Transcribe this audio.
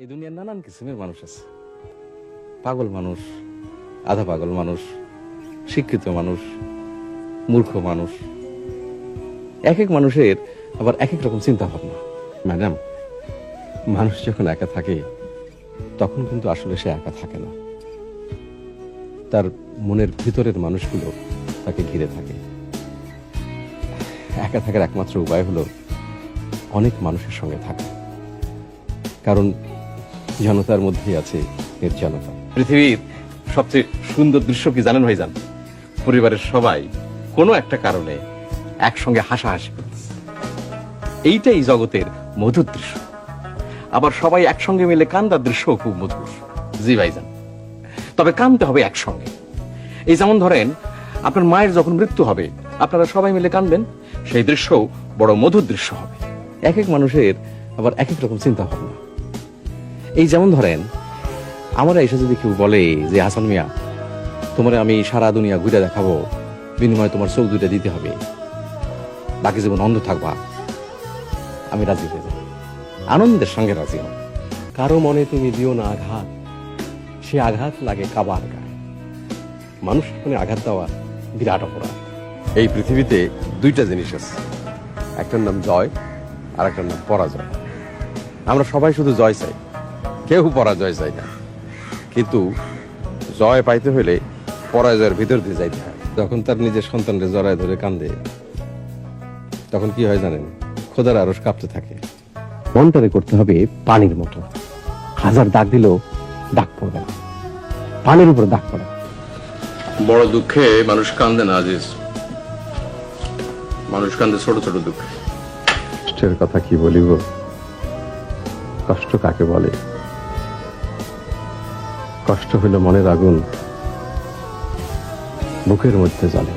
এই দুনিয়ার নানান কিসিমের মানুষ আছে। পাগল মানুষ, আধা পাগল মানুষ, শিক্ষিত মানুষ, মূর্খ মানুষ। এক এক মানুষের আবার এক এক রকম চিন্তা ভাবনা। ম্যাডাম, মানুষ যখন একা থাকে তখন কিন্তু আসলে সে একা থাকে না, তার মনের ভিতরের মানুষগুলো তাকে ঘিরে থাকে। একা থাকার একমাত্র উপায় হলো অনেক মানুষের সঙ্গে থাকা, কারণ জনতার মধ্যেই আছে নির্জনতা। পৃথিবীর সবচেয়ে সুন্দর দৃশ্য কি জানেন ভাইজান? পরিবারের সবাই কোনো একটা কারণে একসঙ্গে হাসাহাসি করতেছে, এইটাই জগতের মধুর দৃশ্য। আবার সবাই একসঙ্গে মিলে কান্দার দৃশ্য খুব মধুর। জি ভাইজান, তবে কাঁদতে হবে একসঙ্গে। এই যেমন ধরেন, আপনার মায়ের যখন মৃত্যু হবে আপনারা সবাই মিলে কাঁদবেন, সেই দৃশ্য বড় মধুর দৃশ্য হবে। এক এক মানুষের আবার এক এক রকম চিন্তা ভাবনা। এই যেমন ধরেন, আমরা এসে যদি কেউ বলে যে হাসান মিয়া, তোমার আমি সারা দুনিয়া ঘুরে দেখাবো, বিনিময়ে তোমার চোখ দুইটা দিতে হবে, বাকি জীবন অন্ধ থাকবা, আমি রাজি হয়ে যাব, আনন্দের সঙ্গে রাজি হব। কারো মনে তুমি দিও না আঘাত, সে আঘাত লাগে কাবার গায়ে। মানুষ মনে আঘাত দেওয়া বিরাট অপরাধ। এই পৃথিবীতে দুইটা জিনিস আছে, একটার নাম জয় আর একটার নাম পরাজয়। আমরা সবাই শুধু জয় চাই, কেউ পরাজয় চাই না। কিন্তু জয় পাইতে হলে পরাজয়ের ভিতর দিয়ে যাইতে হয়। যখন তার নিজের সন্তানকে জড়ায় ধরে কান্দে, তখন কি হয় জানেন? খোদার আরশ কাঁপতে থাকে। মনটারে করতে হবে পানির মতো, হাজার দাগ দিলেও দাগ পড়বে না, পানির উপর দাগ পড়ে। বড় দুঃখে মানুষ কান্দে না আজিজ, মানুষ কান্দে ছোট ছোট দুঃখে। কষ্টের কথা কি বলিব, কষ্ট কাকে বলে? কষ্ট হইল মনের আগুন বুকের মধ্যে জ্বলে।